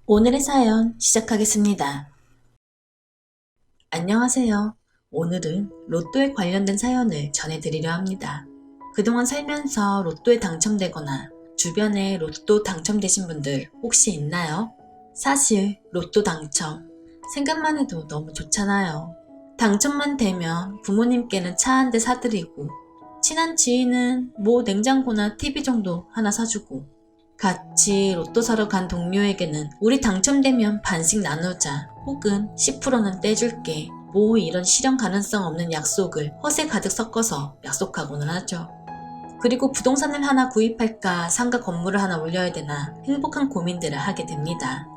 오늘의 사연 시작하겠습니다. 안녕하세요. 오늘은 로또에 관련된 사연을 전해드리려 합니다. 그동안 살면서 로또에 당첨되거나 주변에 로또 당첨되신 분들 혹시 있나요? 사실 로또 당첨, 생각만 해도 너무 좋잖아요. 당첨만 되면 부모님께는 차 한 대 사드리고, 친한 지인은 뭐 냉장고나 TV 정도 하나 사주고, 같이 로또 사러 간 동료에게는 우리 당첨되면 반씩 나누자 혹은 10%는 떼줄게 뭐 이런 실현 가능성 없는 약속을 허세 가득 섞어서 약속하고는 하죠. 그리고 부동산을 하나 구입할까 상가 건물을 하나 올려야 되나 행복한 고민들을 하게 됩니다.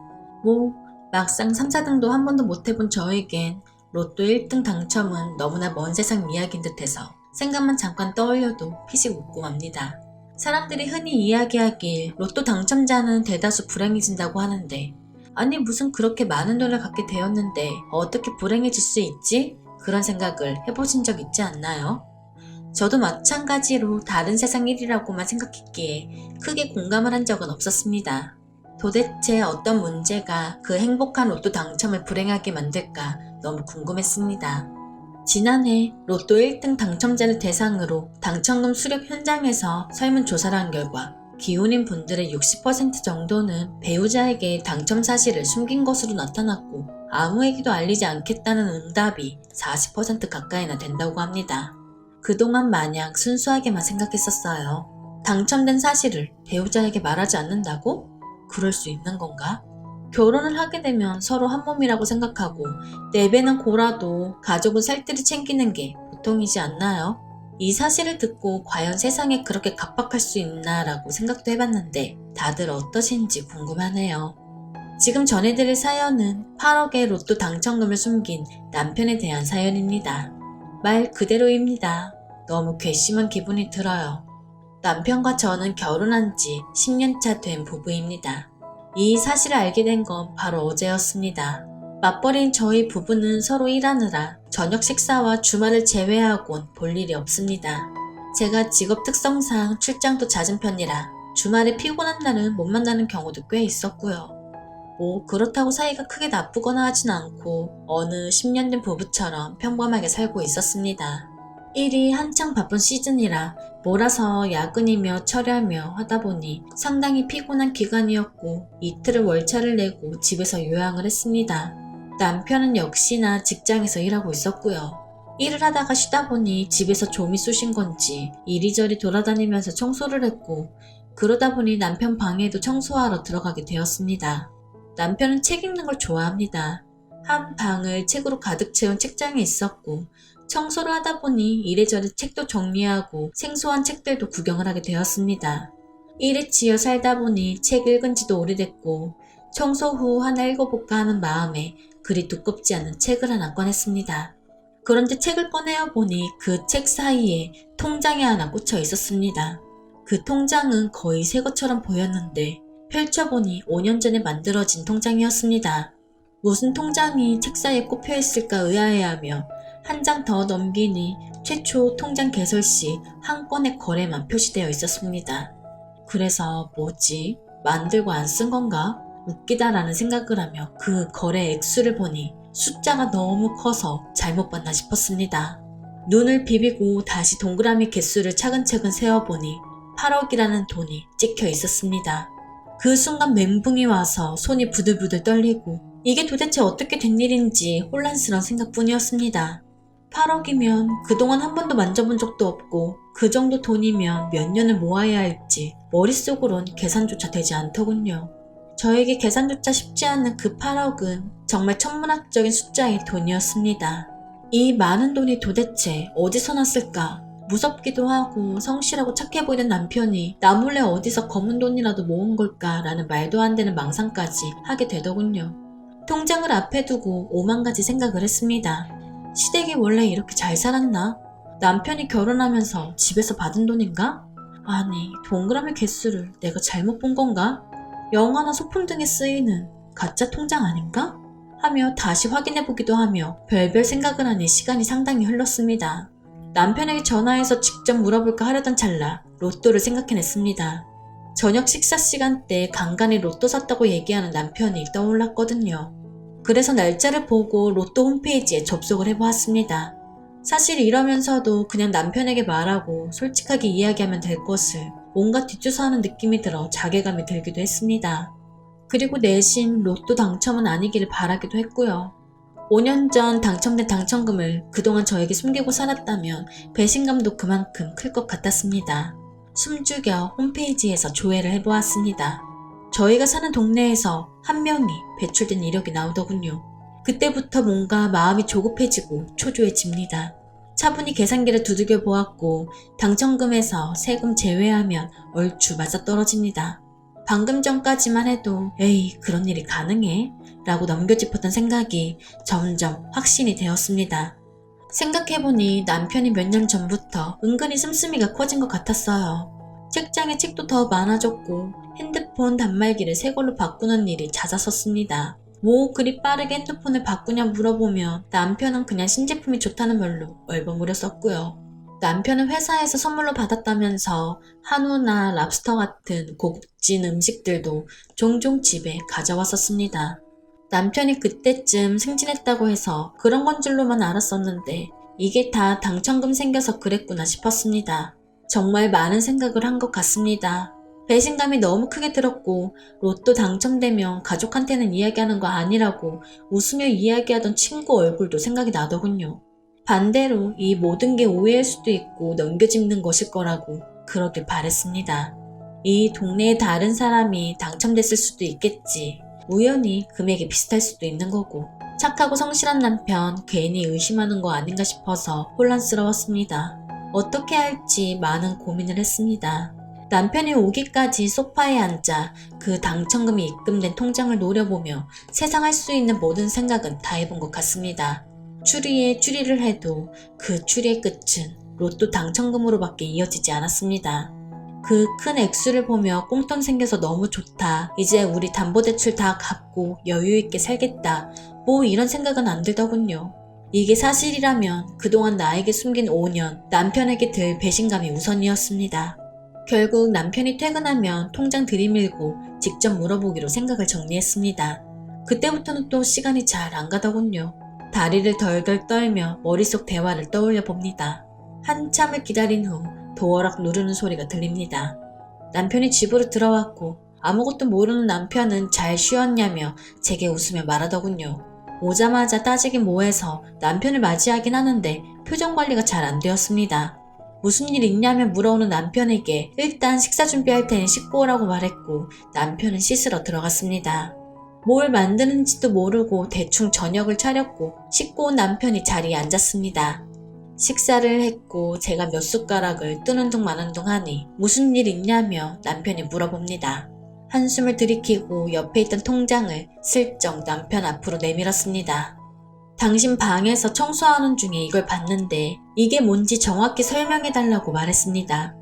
뭐 막상 3, 4등도 한 번도 못 해본 저에겐 로또 1등 당첨은 너무나 먼 세상 이야기인 듯해서 생각만 잠깐 떠올려도 피식 웃고 맙니다. 사람들이 흔히 이야기하길 로또 당첨자는 대다수 불행해진다고 하는데, 아니 무슨 그렇게 많은 돈을 갖게 되었는데 어떻게 불행해질 수 있지? 그런 생각을 해보신 적 있지 않나요? 저도 마찬가지로 다른 세상 일이라고만 생각했기에 크게 공감을 한 적은 없었습니다. 도대체 어떤 문제가 그 행복한 로또 당첨을 불행하게 만들까 너무 궁금했습니다. 지난해 로또 1등 당첨자를 대상으로 당첨금 수령 현장에서 설문조사를 한 결과 기혼인 분들의 60% 정도는 배우자에게 당첨 사실을 숨긴 것으로 나타났고, 아무에게도 알리지 않겠다는 응답이 40% 가까이나 된다고 합니다. 그동안 마냥 순수하게만 생각했었어요. 당첨된 사실을 배우자에게 말하지 않는다고? 그럴 수 있는 건가? 결혼을 하게 되면 서로 한 몸이라고 생각하고 내배는 고라도 가족은 살뜰히 챙기는 게 보통이지 않나요? 이 사실을 듣고 과연 세상에 그렇게 각박할 수 있나 라고 생각도 해봤는데 다들 어떠신지 궁금하네요. 지금 전해드릴 사연은 8억의 로또 당첨금을 숨긴 남편에 대한 사연입니다. 말 그대로입니다. 너무 괘씸한 기분이 들어요. 남편과 저는 결혼한 지 10년차 된 부부입니다. 이 사실을 알게 된 건 바로 어제였습니다. 맞벌이인 저희 부부는 서로 일하느라 저녁 식사와 주말을 제외하곤 볼 일이 없습니다. 제가 직업 특성상 출장도 잦은 편이라 주말에 피곤한 날은 못 만나는 경우도 꽤 있었고요. 뭐 그렇다고 사이가 크게 나쁘거나 하진 않고 어느 10년 된 부부처럼 평범하게 살고 있었습니다. 일이 한창 바쁜 시즌이라 몰아서 야근이며 철야며 하다 보니 상당히 피곤한 기간이었고 이틀을 월차를 내고 집에서 요양을 했습니다. 남편은 역시나 직장에서 일하고 있었고요. 일을 하다가 쉬다 보니 집에서 좀이 쑤신 건지 이리저리 돌아다니면서 청소를 했고, 그러다 보니 남편 방에도 청소하러 들어가게 되었습니다. 남편은 책 읽는 걸 좋아합니다. 한 방을 책으로 가득 채운 책장이 있었고, 청소를 하다 보니 이래저래 책도 정리하고 생소한 책들도 구경을 하게 되었습니다. 일에 지어 살다 보니 책 읽은 지도 오래됐고, 청소 후 하나 읽어볼까 하는 마음에 그리 두껍지 않은 책을 하나 꺼냈습니다. 그런데 책을 꺼내어 보니 그 책 사이에 통장이 하나 꽂혀 있었습니다. 그 통장은 거의 새 것처럼 보였는데 펼쳐보니 5년 전에 만들어진 통장이었습니다. 무슨 통장이 책 사이에 꼽혀 있을까 의아해하며 한 장 더 넘기니 최초 통장 개설 시 한 건의 거래만 표시되어 있었습니다. 그래서 뭐지? 만들고 안 쓴 건가? 웃기다라는 생각을 하며 그 거래 액수를 보니 숫자가 너무 커서 잘못 봤나 싶었습니다. 눈을 비비고 다시 동그라미 개수를 차근차근 세어보니 8억이라는 돈이 찍혀 있었습니다. 그 순간 멘붕이 와서 손이 부들부들 떨리고 이게 도대체 어떻게 된 일인지 혼란스러운 생각뿐이었습니다. 8억이면 그동안 한 번도 만져본 적도 없고 그 정도 돈이면 몇 년을 모아야 할지 머릿속으론 계산조차 되지 않더군요. 저에게 계산조차 쉽지 않은 그 8억은 정말 천문학적인 숫자의 돈이었습니다. 이 많은 돈이 도대체 어디서 났을까? 무섭기도 하고 성실하고 착해 보이는 남편이 나 몰래 어디서 검은 돈이라도 모은 걸까라는 말도 안 되는 망상까지 하게 되더군요. 통장을 앞에 두고 오만 가지 생각을 했습니다. 시댁이 원래 이렇게 잘 살았나? 남편이 결혼하면서 집에서 받은 돈인가? 아니, 동그라미 개수를 내가 잘못 본 건가? 영화나 소품 등에 쓰이는 가짜 통장 아닌가? 하며 다시 확인해보기도 하며 별별 생각을 하니 시간이 상당히 흘렀습니다. 남편에게 전화해서 직접 물어볼까 하려던 찰나 로또를 생각해냈습니다. 저녁 식사 시간 때 간간히 로또 샀다고 얘기하는 남편이 떠올랐거든요. 그래서 날짜를 보고 로또 홈페이지에 접속을 해보았습니다. 사실 이러면서도 그냥 남편에게 말하고 솔직하게 이야기하면 될 것을 뭔가 뒷조사하는 느낌이 들어 자괴감이 들기도 했습니다. 그리고 내심 로또 당첨은 아니기를 바라기도 했고요. 5년 전 당첨된 당첨금을 그동안 저에게 숨기고 살았다면 배신감도 그만큼 클 것 같았습니다. 숨죽여 홈페이지에서 조회를 해보았습니다. 저희가 사는 동네에서 한 명이 배출된 이력이 나오더군요. 그때부터 뭔가 마음이 조급해지고 초조해집니다. 차분히 계산기를 두들겨 보았고 당첨금에서 세금 제외하면 얼추 맞아떨어집니다. 방금 전까지만 해도 에이 그런 일이 가능해? 라고 넘겨짚었던 생각이 점점 확신이 되었습니다. 생각해보니 남편이 몇 년 전부터 은근히 씀씀이가 커진 것 같았어요. 책장에 책도 더 많아졌고 핸드폰 단말기를 새 걸로 바꾸는 일이 잦았었습니다. 뭐 그리 빠르게 핸드폰을 바꾸냐 물어보면 남편은 그냥 신제품이 좋다는 말로 얼버무렸었고요. 남편은 회사에서 선물로 받았다면서 한우나 랍스터 같은 고급진 음식들도 종종 집에 가져왔었습니다. 남편이 그때쯤 승진했다고 해서 그런 건 줄로만 알았었는데 이게 다 당첨금 생겨서 그랬구나 싶었습니다. 정말 많은 생각을 한 것 같습니다. 배신감이 너무 크게 들었고 로또 당첨되면 가족한테는 이야기하는 거 아니라고 웃으며 이야기하던 친구 얼굴도 생각이 나더군요. 반대로 이 모든 게 오해일 수도 있고 넘겨짚는 것일 거라고 그러길 바랬습니다. 이 동네의 다른 사람이 당첨됐을 수도 있겠지. 우연히 금액이 비슷할 수도 있는 거고. 착하고 성실한 남편 괜히 의심하는 거 아닌가 싶어서 혼란스러웠습니다. 어떻게 할지 많은 고민을 했습니다. 남편이 오기까지 소파에 앉아 그 당첨금이 입금된 통장을 노려보며 세상 할 수 있는 모든 생각은 다 해본 것 같습니다. 추리에 추리를 해도 그 추리의 끝은 로또 당첨금으로밖에 이어지지 않았습니다. 그 큰 액수를 보며 꽁돈 생겨서 너무 좋다. 이제 우리 담보대출 다 갚고 여유있게 살겠다. 뭐 이런 생각은 안 들더군요. 이게 사실이라면 그동안 나에게 숨긴 5년 남편에게 들 배신감이 우선이었습니다. 결국 남편이 퇴근하면 통장 들이밀고 직접 물어보기로 생각을 정리했습니다. 그때부터는 또 시간이 잘 안 가더군요. 다리를 덜덜 떨며 머릿속 대화를 떠올려 봅니다. 한참을 기다린 후 도어락 누르는 소리가 들립니다. 남편이 집으로 들어왔고 아무것도 모르는 남편은 잘 쉬었냐며 제게 웃으며 말하더군요. 오자마자 따지기 뭐해서 남편을 맞이하긴 하는데 표정 관리가 잘 안 되었습니다. 무슨 일 있냐며 물어오는 남편에게 일단 식사 준비할 테니 씻고 오라고 말했고 남편은 씻으러 들어갔습니다. 뭘 만드는지도 모르고 대충 저녁을 차렸고 씻고 온 남편이 자리에 앉았습니다. 식사를 했고 제가 몇 숟가락을 뜨는 둥 마는 둥 하니 무슨 일 있냐며 남편이 물어봅니다. 한숨을 들이키고 옆에 있던 통장을 슬쩍 남편 앞으로 내밀었습니다. 당신 방에서 청소하는 중에 이걸 봤는데 이게 뭔지 정확히 설명해달라고 말했습니다.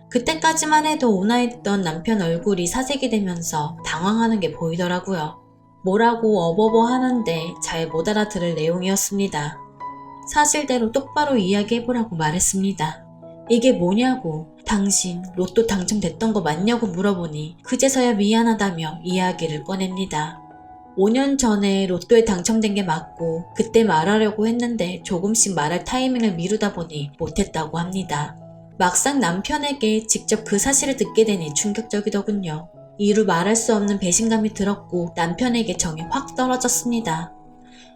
그때까지만 해도 온화했던 남편 얼굴이 사색이 되면서 당황하는 게 보이더라고요. 뭐라고 어버버 하는데 잘 못 알아들을 내용이었습니다. 사실대로 똑바로 이야기해보라고 말했습니다. 이게 뭐냐고 당신 로또 당첨됐던 거 맞냐고 물어보니 그제서야 미안하다며 이야기를 꺼냅니다. 5년 전에 로또에 당첨된 게 맞고 그때 말하려고 했는데 조금씩 말할 타이밍을 미루다 보니 못했다고 합니다. 막상 남편에게 직접 그 사실을 듣게 되니 충격적이더군요. 이루 말할 수 없는 배신감이 들었고 남편에게 정이 확 떨어졌습니다.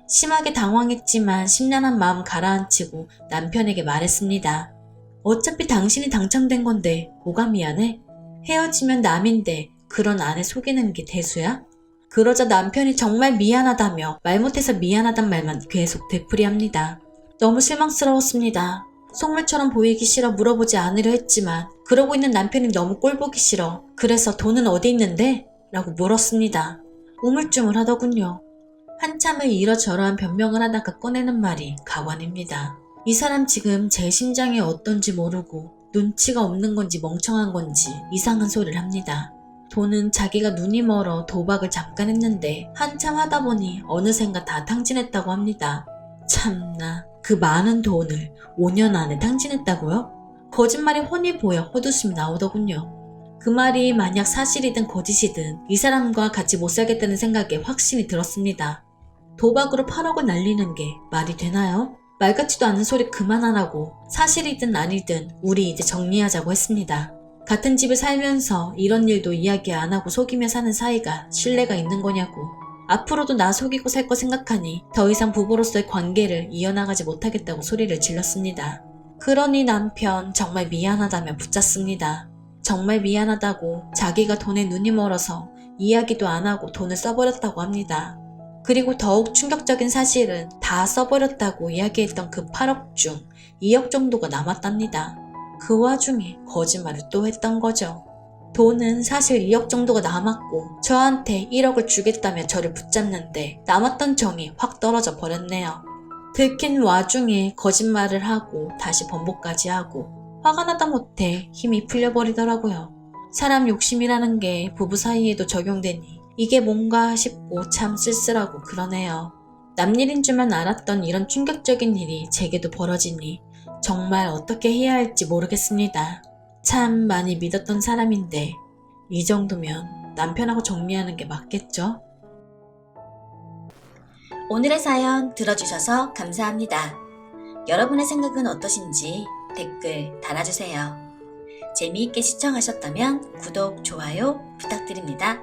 심하게 당황했지만 심란한 마음 가라앉히고 남편에게 말했습니다. 어차피 당신이 당첨된 건데 뭐가 미안해? 헤어지면 남인데 그런 아내 속이는 게 대수야? 그러자 남편이 정말 미안하다며 말 못해서 미안하단 말만 계속 되풀이합니다. 너무 실망스러웠습니다. 속물처럼 보이기 싫어 물어보지 않으려 했지만 그러고 있는 남편이 너무 꼴보기 싫어. 그래서 돈은 어디 있는데? 라고 물었습니다. 우물쭈물 하더군요. 한참을 이러저러한 변명을 하다가 꺼내는 말이 가관입니다. 이 사람 지금 제 심장이 어떤지 모르고 눈치가 없는 건지 멍청한 건지 이상한 소리를 합니다. 돈은 자기가 눈이 멀어 도박을 잠깐 했는데 한참 하다 보니 어느샌가 다 탕진했다고 합니다. 참나, 그 많은 돈을 5년 안에 탕진했다고요? 거짓말이 훤히 보여 헛웃음이 나오더군요. 그 말이 만약 사실이든 거짓이든 이 사람과 같이 못 살겠다는 생각에 확신이 들었습니다. 도박으로 8억을 날리는 게 말이 되나요? 말 같지도 않은 소리 그만하라고 사실이든 아니든 우리 이제 정리하자고 했습니다. 같은 집에 살면서 이런 일도 이야기 안 하고 속이며 사는 사이가 신뢰가 있는 거냐고. 앞으로도 나 속이고 살 거 생각하니 더 이상 부부로서의 관계를 이어나가지 못하겠다고 소리를 질렀습니다. 그러니 남편 정말 미안하다며 붙잡습니다. 정말 미안하다고 자기가 돈에 눈이 멀어서 이야기도 안 하고 돈을 써버렸다고 합니다. 그리고 더욱 충격적인 사실은 다 써버렸다고 이야기했던 그 8억 중 2억 정도가 남았답니다. 그 와중에 거짓말을 또 했던 거죠. 돈은 사실 2억 정도가 남았고 저한테 1억을 주겠다며 저를 붙잡는데 남았던 정이 확 떨어져 버렸네요. 들킨 와중에 거짓말을 하고 다시 번복까지 하고 화가 나다 못해 힘이 풀려버리더라고요. 사람 욕심이라는 게 부부 사이에도 적용되니 이게 뭔가 싶고 참 쓸쓸하고 그러네요. 남일인 줄만 알았던 이런 충격적인 일이 제게도 벌어지니 정말 어떻게 해야 할지 모르겠습니다. 참 많이 믿었던 사람인데 이 정도면 남편하고 정리하는 게 맞겠죠? 오늘의 사연 들어주셔서 감사합니다. 여러분의 생각은 어떠신지 댓글 달아주세요. 재미있게 시청하셨다면 구독, 좋아요 부탁드립니다.